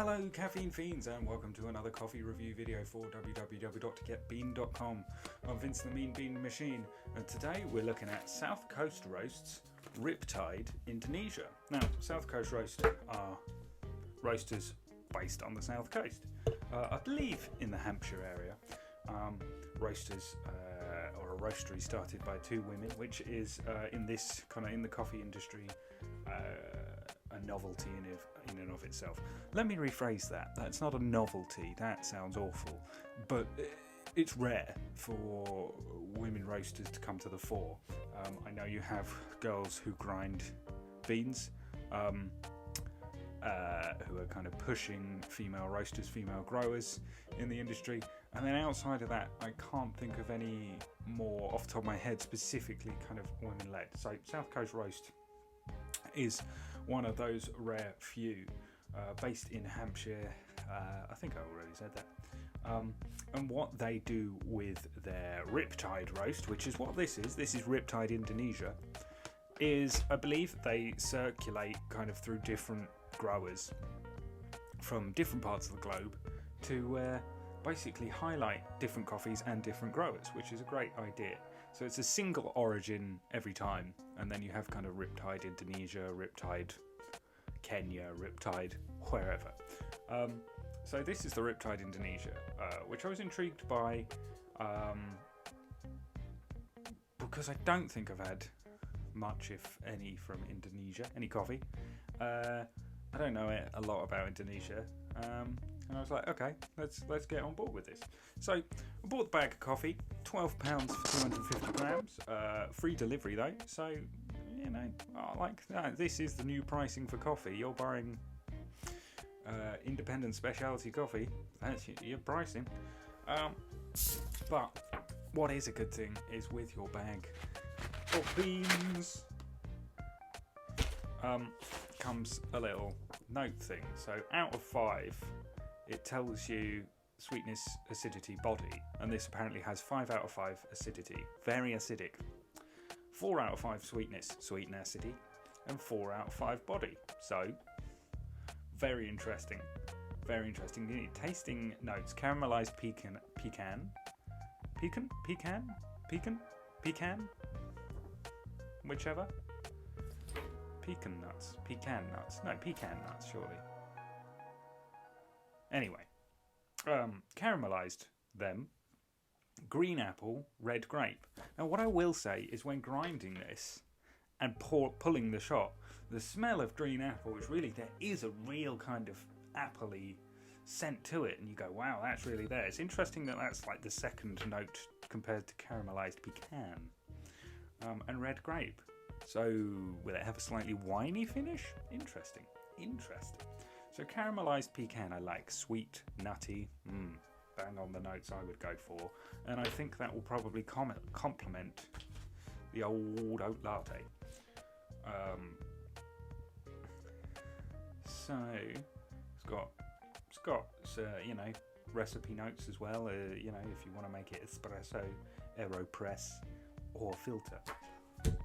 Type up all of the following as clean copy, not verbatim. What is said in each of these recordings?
Hello caffeine fiends and welcome to another coffee review video for www.getbean.com. I'm Vince the Mean Bean Machine and today we're looking at South Coast Roast's Riptide, Indonesia. Now, South Coast Roast are roasters based on the South Coast. I believe in the Hampshire area. Roasters or a roastery started by two women, which is in the coffee industry a novelty in and of itself. Let me rephrase that. That's not a novelty. That sounds awful, but it's rare for women roasters to come to the fore. I know you have girls who grind beans, who are kind of pushing female roasters, female growers in the industry. And then outside of that, I can't think of any more off the top of my head specifically kind of women-led. So South Coast Roast is one of those rare few based in Hampshire. I think I already said that. And what they do with their Riptide roast, which is what this is Riptide Indonesia, is I believe they circulate kind of through different growers from different parts of the globe to basically highlight different coffees and different growers, which is a great idea. So it's a single origin every time, and then you have kind of Riptide Indonesia, Riptide Kenya, Riptide wherever. So this is the Riptide Indonesia, which I was intrigued by because I don't think I've had much, if any, from Indonesia, any coffee. I don't know a lot about Indonesia, and I was like, okay, let's get on board with this. So I bought the bag of coffee, £12 for 250 grams, free delivery though. So you know, this is the new pricing for coffee. You're buying independent specialty coffee. That's your pricing. But what is a good thing is with your bag of beans comes a little note thing. So out of 5, it tells you sweetness, acidity, body, and this apparently has 5 out of 5 acidity, very acidic. 4 out of 5 sweetness, sweet and acidity, and 4 out of 5 body. So very interesting, very interesting. The tasting notes: caramelized pecan, whichever. Pecan nuts, surely. Anyway, caramelized them. Green apple, red grape. Now, what I will say is, when grinding this and pulling the shot, the smell of green apple is really there. Is a real kind of appley scent to it, and you go, wow, that's really there. It's interesting that that's like the second note compared to caramelized pecan and red grape. So will it have a slightly winey finish? Interesting. So caramelized pecan I like. Sweet, nutty, bang on the notes I would go for. And I think that will probably complement the old oat latte. So it's got recipe notes as well. If you want to make it espresso, AeroPress, or filter.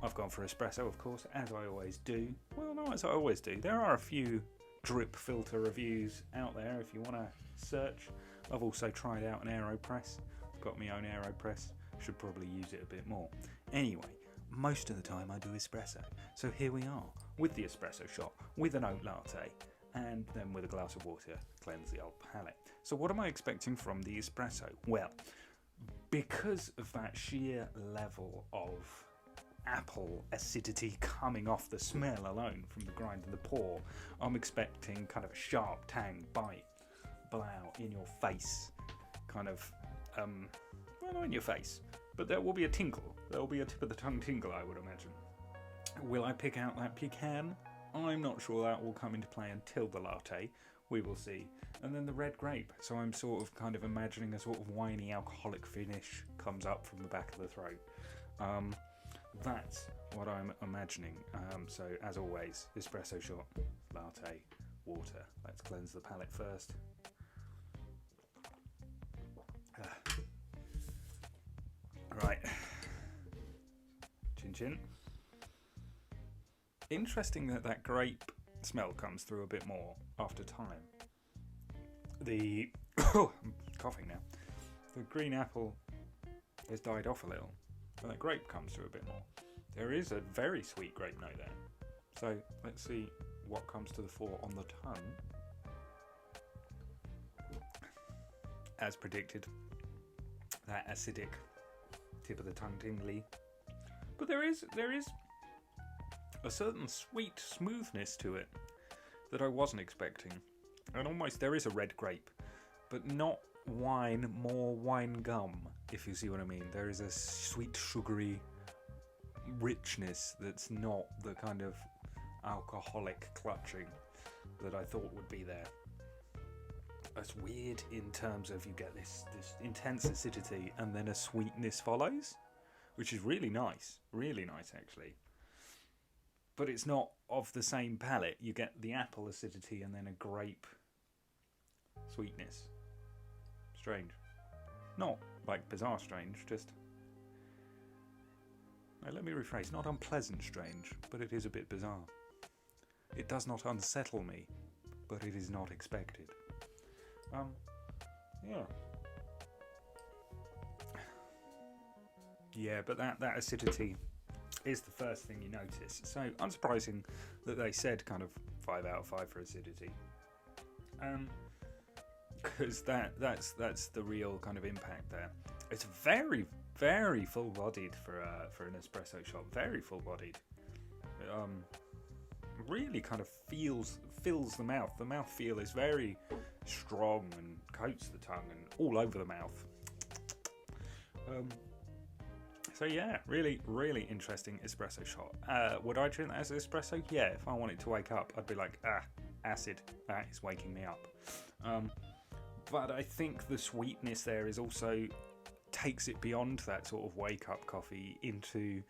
I've gone for espresso, of course, as I always do. Well, not as I always do. There are a few drip filter reviews out there if you want to search. I've also tried out an AeroPress. I've got my own AeroPress. Should probably use it a bit more. Anyway, most of the time I do espresso. So here we are with the espresso shot, with an oat latte, and then with a glass of water, cleanse the old palate. So what am I expecting from the espresso? Well, because of that sheer level of apple acidity coming off the smell alone from the grind and the pour, I'm expecting kind of a sharp tang bite, blow in your face, kind of, well, not in your face, but there will be a tinkle. There will be a tip of the tongue tingle, I would imagine. Will I pick out that pecan? I'm not sure. That will come into play until the latte. We will see. And then the red grape. So I'm sort of kind of imagining a sort of winey alcoholic finish comes up from the back of the throat. That's what I'm imagining. So as always, espresso shot, latte, water. Let's cleanse the palate first. Right. Chin chin. Interesting that grape smell comes through a bit more after time. The I'm coughing now. The green apple has died off a little, but that grape comes through a bit more. There is a very sweet grape note there. So let's see what comes to the fore on the tongue. As predicted, that acidic tip of the tongue tingly. But there is a certain sweet smoothness to it that I wasn't expecting. And almost there is a red grape, but not wine, more wine gum, if you see what I mean. There is a sweet, sugary richness that's not the kind of alcoholic clutching that I thought would be there. It's weird in terms of you get this intense acidity and then a sweetness follows, which is really nice actually. But it's not of the same palate. You get the apple acidity and then a grape sweetness. Strange. Not like bizarre strange, just... Now, let me rephrase, not unpleasant strange, but it is a bit bizarre. It does not unsettle me, but it is not expected. Yeah. Yeah, but that acidity is the first thing you notice. So, unsurprising that they said kind of 5 out of 5 for acidity. Because that's the real kind of impact there. It's very, very full-bodied for an espresso shot. Very full-bodied. Really kind of fills the mouth. The mouthfeel is very strong and coats the tongue and all over the mouth. So yeah, really, really interesting espresso shot. Would I drink that as espresso? Yeah, if I wanted to wake up, I'd be like, acid, that is waking me up. But I think the sweetness there is also takes it beyond that sort of wake up coffee into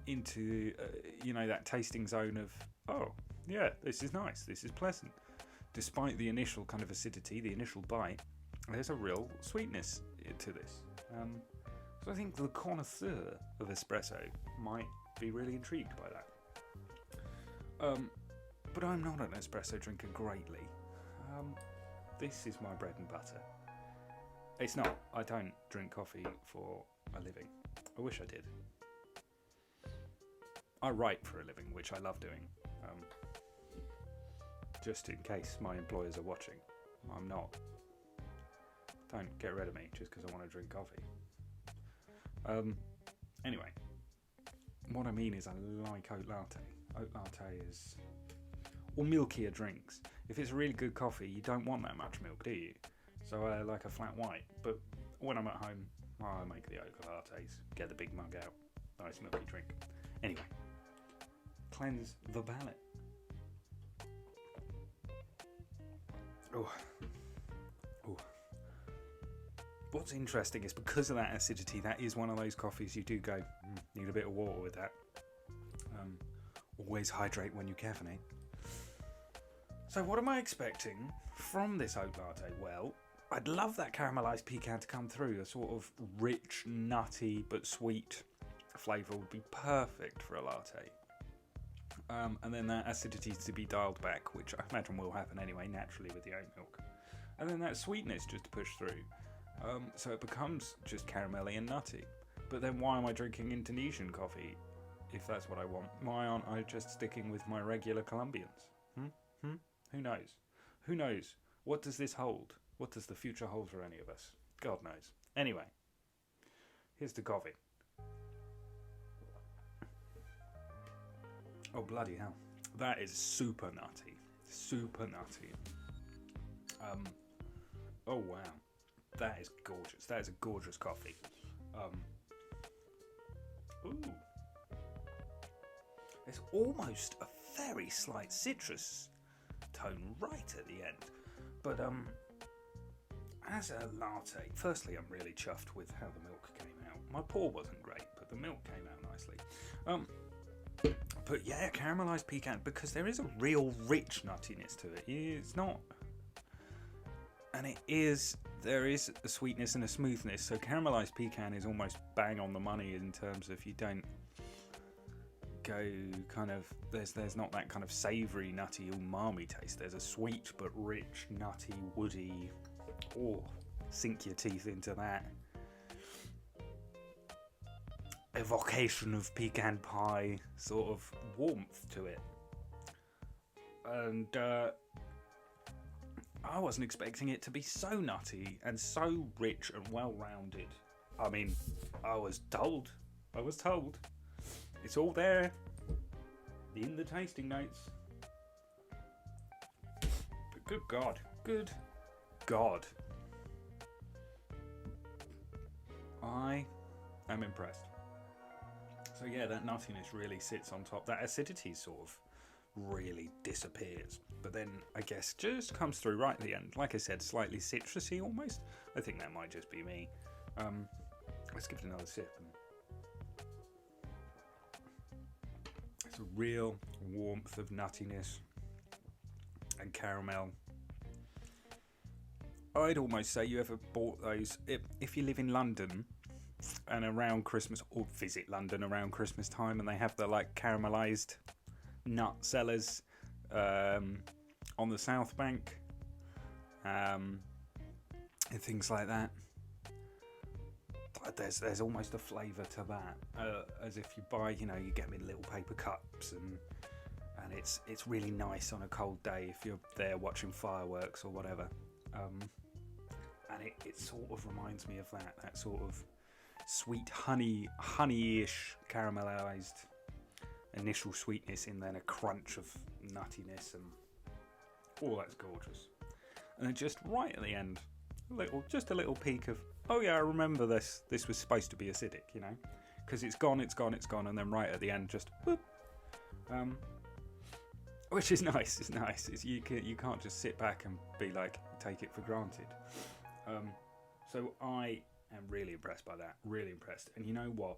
that tasting zone of, oh yeah, this is nice, this is pleasant. Despite the initial kind of acidity, the initial bite, there's a real sweetness to this. So I think the connoisseur of espresso might be really intrigued by that. But I'm not an espresso drinker greatly. This is my bread and butter. It's not. I don't drink coffee for a living. I wish I did. I write for a living, which I love doing. Just in case my employers are watching. I'm not. Don't get rid of me just because I want to drink coffee. Anyway, what I mean is I like oat latte. Oat latte is... or milkier drinks. If it's really good coffee, you don't want that much milk, do you? So I like a flat white. But when I'm at home, I make the oat lattes. Get the big mug out. Nice milky drink. Anyway, cleanse the palate. Oh. What's interesting is because of that acidity, that is one of those coffees you do go, need a bit of water with that. Always hydrate when you caffeinate. So what am I expecting from this oat latte? Well, I'd love that caramelised pecan to come through. A sort of rich, nutty, but sweet flavour would be perfect for a latte. And then that acidity to be dialed back, which I imagine will happen anyway, naturally with the oat milk. And then that sweetness just to push through. So it becomes just caramelly and nutty. But then why am I drinking Indonesian coffee if that's what I want? Why aren't I just sticking with my regular Colombians? Who knows? Who knows? What does this hold? What does the future hold for any of us? God knows. Anyway, here's the coffee. Oh, bloody hell. That is super nutty. Super nutty. Oh, wow. That is gorgeous. That is a gorgeous coffee. Ooh. There's almost a very slight citrus tone right at the end. But as a latte, firstly, I'm really chuffed with how the milk came out. My pour wasn't great, but the milk came out nicely. But yeah, caramelised pecan, because there is a real rich nuttiness to it. It's not... And there is a sweetness and a smoothness. So caramelised pecan is almost bang on the money in terms of you don't go kind of, there's not that kind of savoury, nutty, umami taste. There's a sweet but rich, nutty, woody, sink your teeth into that. Evocation of pecan pie sort of warmth to it. And I wasn't expecting it to be so nutty and so rich and well-rounded. I mean, I was told. It's all there in the tasting notes. But good God. I am impressed. So yeah, that nuttiness really sits on top. That acidity sort of really disappears. But then I guess just comes through right at the end. Like I said, slightly citrusy almost. I think that might just be me. Let's give it another sip. It's a real warmth of nuttiness and caramel. I'd almost say you ever bought those if you live in London and around Christmas, or visit London around Christmas time, and they have the like caramelized nut sellers on the South Bank and things like that. There's almost a flavour to that, as if you buy, you get them in little paper cups, and it's really nice on a cold day if you're there watching fireworks or whatever. And it sort of reminds me of that sort of sweet honeyish caramelized initial sweetness, and then a crunch of nuttiness, and that's gorgeous. And then just right at the end, just a little peek of, oh yeah, I remember this was supposed to be acidic, because it's gone, and then right at the end, just whoop, which is nice. It's nice. You can't just sit back and be like, take it for granted. So I am really impressed by that. Really impressed. And you know what?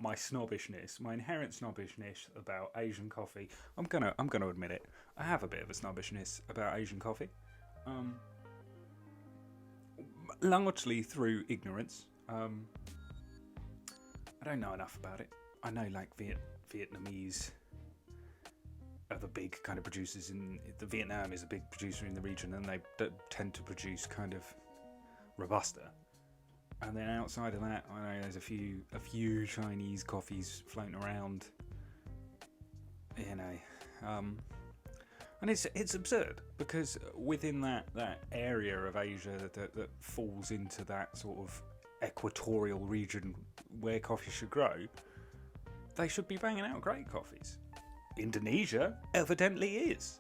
My snobbishness, my inherent snobbishness about Asian coffee. I'm gonna admit it. I have a bit of a snobbishness about Asian coffee. Largely through ignorance. I don't know enough about it. I know like Vietnamese are the big kind of producers Vietnam is a big producer in the region, and they tend to produce kind of Robusta. And then outside of that, I know there's a few Chinese coffees floating around, and it's absurd, because within that area of Asia that falls into that sort of equatorial region where coffee should grow, they should be banging out great coffees. Indonesia evidently is.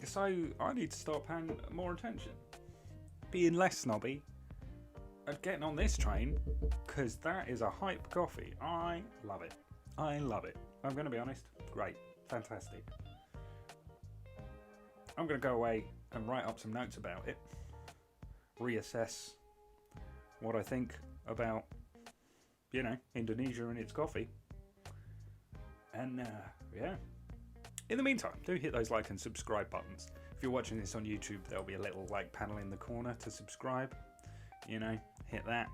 So I need to start paying more attention, being less snobby, and getting on this train, because that is a hype coffee. I love it. I'm going to be honest. Great. Fantastic. I'm going to go away and write up some notes about it, reassess what I think about, Indonesia and its coffee. And in the meantime, do hit those like and subscribe buttons. If you're watching this on YouTube, there'll be a little like panel in the corner to subscribe. Hit that.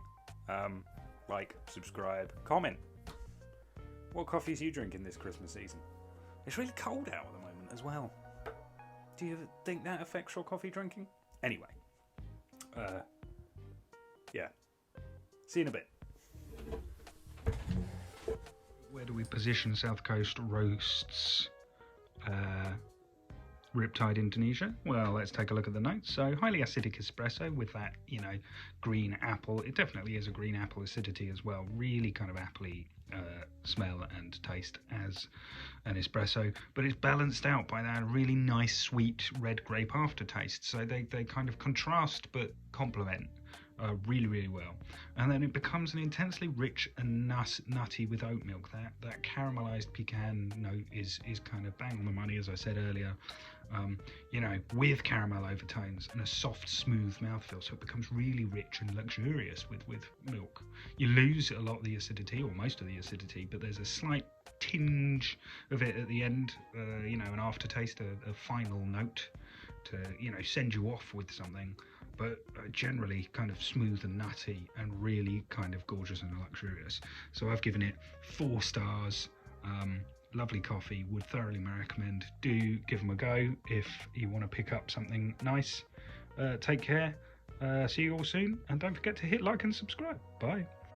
Like, subscribe, comment. What coffees are you drinking this Christmas season? It's really cold out at the moment as well. Do you think that affects your coffee drinking? Anyway, see you in a bit. Where do we position South Coast Roasts Riptide Indonesia? Well, let's take a look at the notes. So, highly acidic espresso with that, green apple. It definitely is a green apple acidity as well. Really kind of appley smell and taste as an espresso, but it's balanced out by that really nice sweet red grape aftertaste. So they kind of contrast but complement really, really well. And then it becomes an intensely rich and nutty with oat milk. That caramelized pecan note is kind of bang on the money, as I said earlier. With caramel overtones and a soft, smooth mouthfeel, so it becomes really rich and luxurious with milk. You lose a lot of the acidity, or most of the acidity, but there's a slight tinge of it at the end, an aftertaste, a final note to, send you off with something. but generally kind of smooth and nutty and really kind of gorgeous and luxurious. So I've given it 4 stars. Lovely coffee, would thoroughly recommend. Do give them a go if you want to pick up something nice. Take care, see you all soon, and don't forget to hit like and subscribe. Bye.